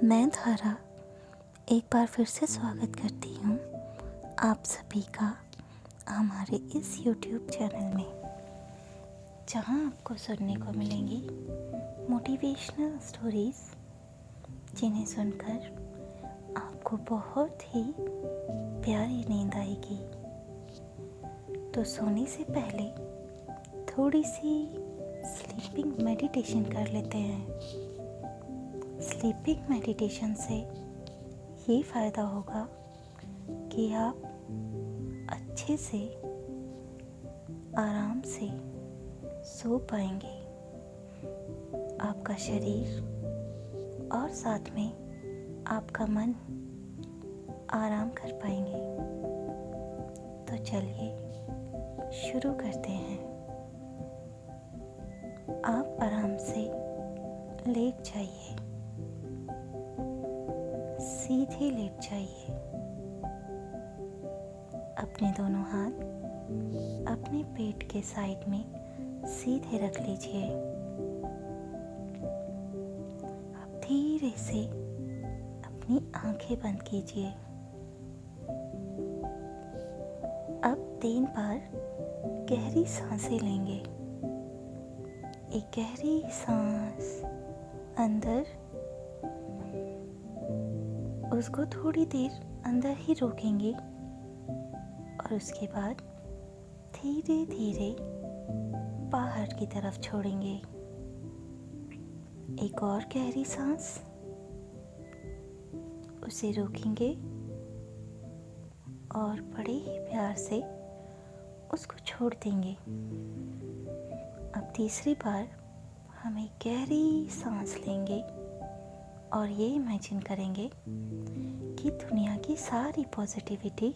मैं धारा एक बार फिर से स्वागत करती हूँ आप सभी का हमारे इस YouTube चैनल में, जहाँ आपको सुनने को मिलेंगी मोटिवेशनल स्टोरीज़, जिन्हें सुनकर आपको बहुत ही प्यारी नींद आएगी। तो सोने से पहले थोड़ी सी स्लीपिंग मेडिटेशन कर लेते हैं। स्लीपिंग मेडिटेशन से ये फ़ायदा होगा कि आप अच्छे से आराम से सो पाएंगे। आपका शरीर और साथ में आपका मन आराम कर पाएंगे। तो चलिए शुरू करते हैं। आप आराम से लेट जाइए, सीधे लेट जाइए। अपने दोनों हाथ अपने पेट के साइड में सीधे रख लीजिए। अब धीरे से अपनी आंखें बंद कीजिए। अब 3 बार गहरी सांसें लेंगे। एक गहरी सांस अंदर, उसको थोड़ी देर अंदर ही रोकेंगे और उसके बाद धीरे धीरे बाहर की तरफ छोड़ेंगे। एक और गहरी सांस, उसे रोकेंगे और बड़े ही प्यार से उसको छोड़ देंगे। अब तीसरी बार हम एक गहरी सांस लेंगे और ये इमेजिन करेंगे कि दुनिया की सारी पॉजिटिविटी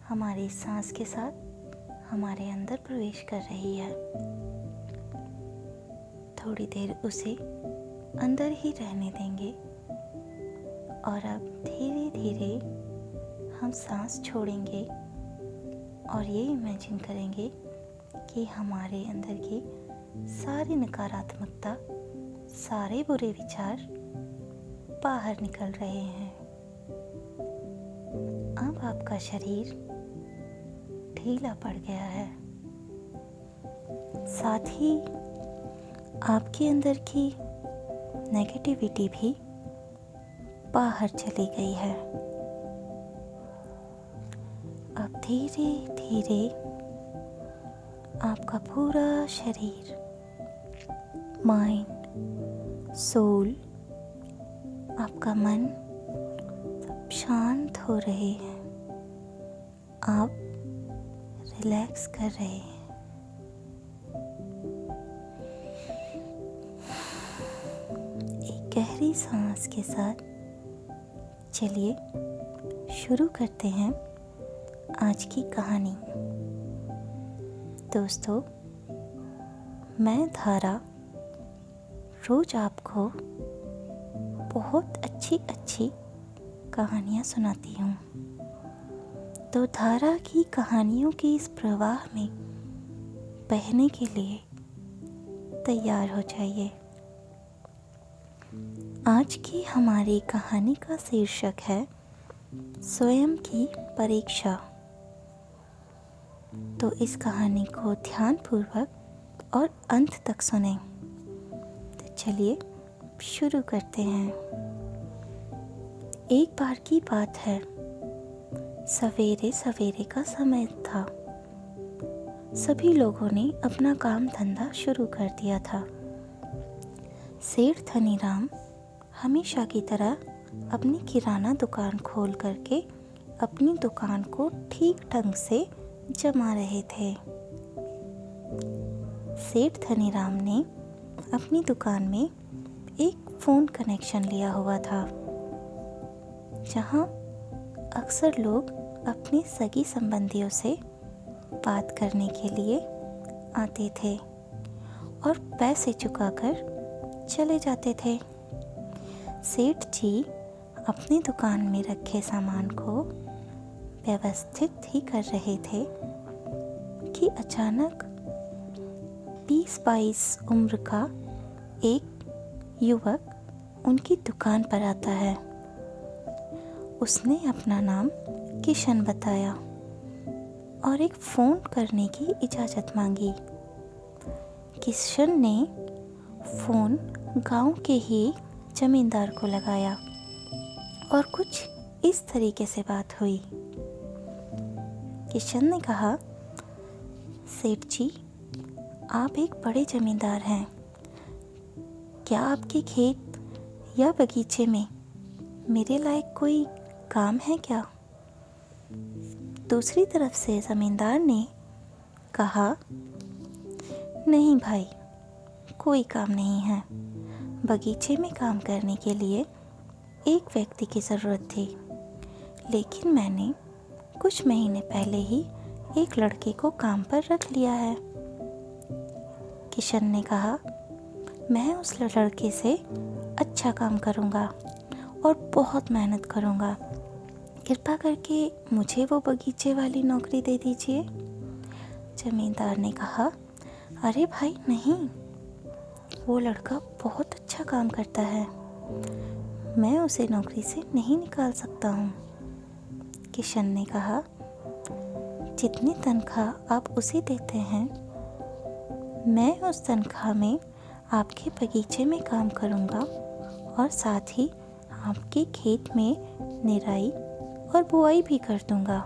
हमारी सांस के साथ हमारे अंदर प्रवेश कर रही है। थोड़ी देर उसे अंदर ही रहने देंगे और अब धीरे धीरे हम सांस छोड़ेंगे और ये इमेजिन करेंगे कि हमारे अंदर की सारी नकारात्मकता, सारे बुरे विचार बाहर निकल रहे हैं। अब आपका शरीर ढीला पड़ गया है, साथ ही आपके अंदर की नेगेटिविटी भी बाहर चली गई है। अब धीरे धीरे आपका पूरा शरीर, माइंड, सोल, आपका मन सब शांत हो रहे हैं। आप रिलैक्स कर रहे हैं। एक गहरी सांस के साथ चलिए शुरू करते हैं आज की कहानी। दोस्तों, मैं धारा रोज आपको बहुत अच्छी कहानियाँ सुनाती हूँ। तो धारा की कहानियों के इस प्रवाह में बहने के लिए तैयार हो जाइए। आज की हमारी कहानी का शीर्षक है स्वयं की परीक्षा। तो इस कहानी को ध्यानपूर्वक और अंत तक सुनें। तो चलिए शुरू करते हैं। एक बार की बात है, सवेरे सवेरे का समय था। सभी लोगों ने अपना काम धंधा शुरू कर दिया था। सेठ धनीराम हमेशा की तरह अपनी किराना दुकान खोल करके अपनी दुकान को ठीक ढंग से जमा रहे थे। सेठ धनीराम ने अपनी दुकान में एक फ़ोन कनेक्शन लिया हुआ था, जहाँ अक्सर लोग अपने सगी संबंधियों से बात करने के लिए आते थे और पैसे चुकाकर चले जाते थे। सेठ जी अपनी दुकान में रखे सामान को व्यवस्थित ही कर रहे थे कि अचानक 20-22 उम्र का एक युवक उनकी दुकान पर आता है। उसने अपना नाम किशन बताया और एक फ़ोन करने की इजाज़त मांगी। किशन ने फ़ोन गांव के ही जमींदार को लगाया और कुछ इस तरीके से बात हुई। किशन ने कहा, सेठ जी, आप एक बड़े जमींदार हैं। क्या आपके खेत या बगीचे में मेरे लायक कोई काम है क्या? दूसरी तरफ से जमींदार ने कहा, नहीं भाई, कोई काम नहीं है। बगीचे में काम करने के लिए एक व्यक्ति की ज़रूरत थी, लेकिन मैंने कुछ महीने पहले ही एक लड़के को काम पर रख लिया है। किशन ने कहा, मैं उस लड़के से अच्छा काम करूँगा और बहुत मेहनत करूँगा। कृपा करके मुझे वो बगीचे वाली नौकरी दे दीजिए। जमींदार ने कहा, अरे भाई नहीं, वो लड़का बहुत अच्छा काम करता है, मैं उसे नौकरी से नहीं निकाल सकता हूँ। किशन ने कहा, जितनी तनख्वाह आप उसे देते हैं, मैं उस तनख्वाह में आपके बगीचे में काम करूँगा और साथ ही आपके खेत में निराई और बुआई भी कर दूँगा।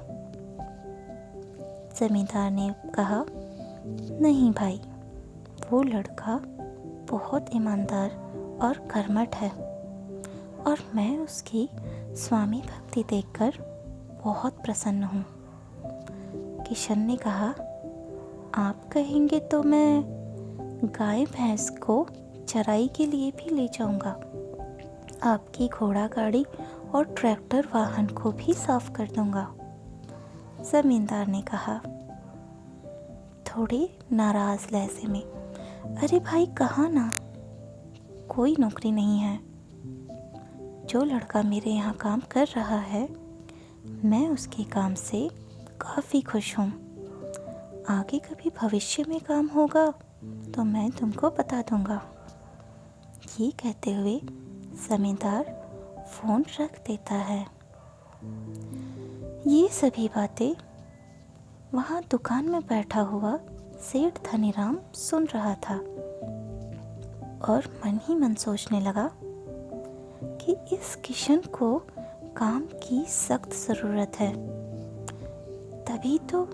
जमींदार ने कहा, नहीं भाई, वो लड़का बहुत ईमानदार और कर्मठ है और मैं उसकी स्वामी भक्ति देखकर बहुत प्रसन्न हूँ। किशन ने कहा, आप कहेंगे तो मैं गाय भैंस को चराई के लिए भी ले जाऊंगा। आपकी घोड़ा गाड़ी और ट्रैक्टर वाहन को भी साफ कर दूंगा। जमींदार ने कहा, थोड़े नाराज लहजे में, अरे भाई कहाँ ना, कोई नौकरी नहीं है। जो लड़का मेरे यहाँ काम कर रहा है, मैं उसके काम से काफ़ी खुश हूँ। आगे कभी भविष्य में काम होगा तो मैं तुमको बता दूंगा। ये कहते हुए जमींदार फ़ोन रख देता है। ये सभी बातें वहाँ दुकान में बैठा हुआ सेठ धनीराम सुन रहा था और मन ही मन सोचने लगा कि इस किशन को काम की सख्त ज़रूरत है, तभी तो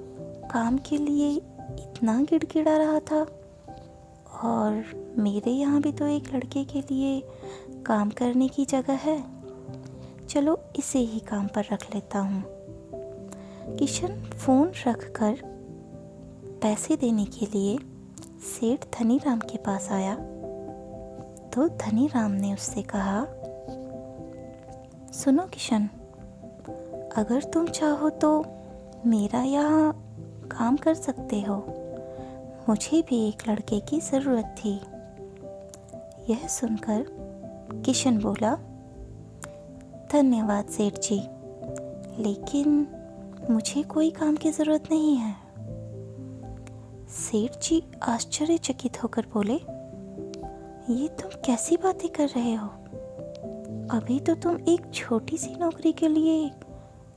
काम के लिए इतना गिड़गिड़ा रहा था। और मेरे यहाँ भी तो एक लड़के के लिए काम करने की जगह है, चलो इसे ही काम पर रख लेता हूँ। किशन फ़ोन रखकर पैसे देने के लिए सेठ धनीराम के पास आया तो धनीराम ने उससे कहा, सुनो किशन, अगर तुम चाहो तो मेरा यहाँ काम कर सकते हो, मुझे भी एक लड़के की ज़रूरत थी। यह सुनकर किशन बोला, धन्यवाद सेठ जी, लेकिन मुझे कोई काम की ज़रूरत नहीं है। सेठ जी आश्चर्यचकित होकर बोले, ये तुम कैसी बातें कर रहे हो? अभी तो तुम एक छोटी सी नौकरी के लिए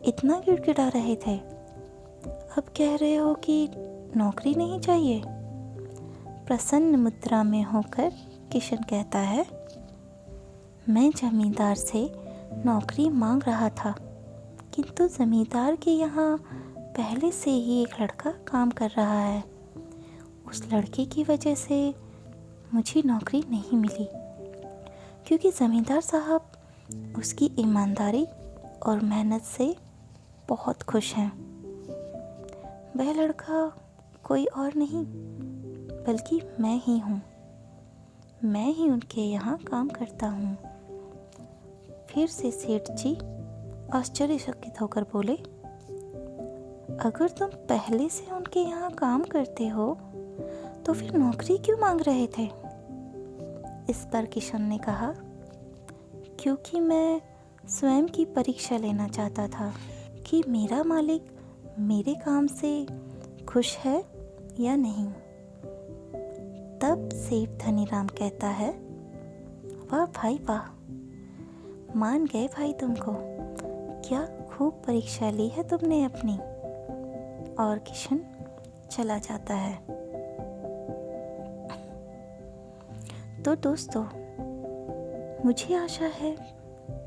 इतना गिड़गिड़ा रहे थे, अब कह रहे हो कि नौकरी नहीं चाहिए। प्रसन्न मुद्रा में होकर किशन कहता है, मैं जमींदार से नौकरी मांग रहा था, किंतु जमींदार के यहाँ पहले से ही एक लड़का काम कर रहा है। उस लड़के की वजह से मुझे नौकरी नहीं मिली, क्योंकि ज़मींदार साहब उसकी ईमानदारी और मेहनत से बहुत खुश हैं। वह लड़का कोई और नहीं बल्कि मैं ही हूँ। मैं ही उनके यहाँ काम करता हूँ। फिर से सेठ जी आश्चर्यचकित होकर बोले, अगर तुम पहले से उनके यहाँ काम करते हो तो फिर नौकरी क्यों मांग रहे थे? इस पर किशन ने कहा, क्योंकि मैं स्वयं की परीक्षा लेना चाहता था कि मेरा मालिक मेरे काम से खुश है या नहीं। तब सेठ धनीराम कहता है, वाह भाई वाह, मान गए भाई तुमको। क्या खूब परीक्षा ली है तुमने अपनी। और किशन चला जाता है। तो दोस्तों, मुझे आशा है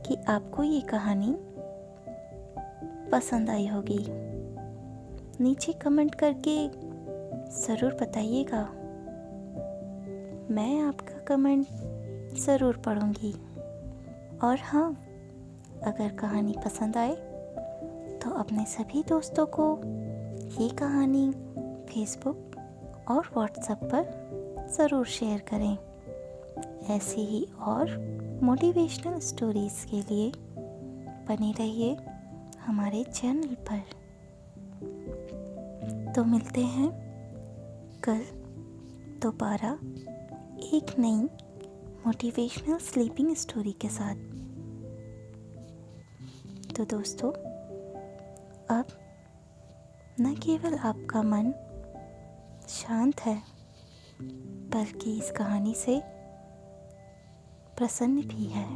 कि आपको ये कहानी पसंद आई होगी। नीचे कमेंट करके ज़रूर बताइएगा। मैं आपका कमेंट ज़रूर पढ़ूंगी। और हाँ, अगर कहानी पसंद आए तो अपने सभी दोस्तों को ये कहानी फेसबुक और व्हाट्सएप पर ज़रूर शेयर करें। ऐसी ही और मोटिवेशनल स्टोरीज़ के लिए बने रहिए हमारे चैनल पर। तो मिलते हैं कल दोबारा एक नई मोटिवेशनल स्लीपिंग स्टोरी के साथ। तो दोस्तों, अब न केवल आपका मन शांत है, बल्कि इस कहानी से प्रसन्न भी है।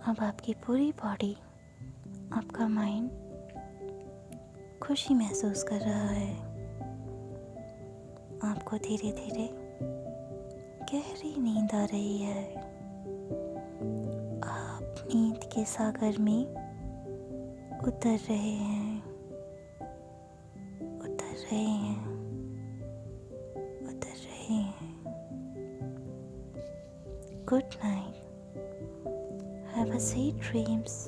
अब आपकी पूरी बॉडी, आपका माइंड खुशी महसूस कर रहा है। आपको धीरे धीरे गहरी नींद आ रही है। आप नींद के सागर में उतर रहे हैं, उतर रहे हैं, उतर रहे हैं। Good night. Have a sweet dreams.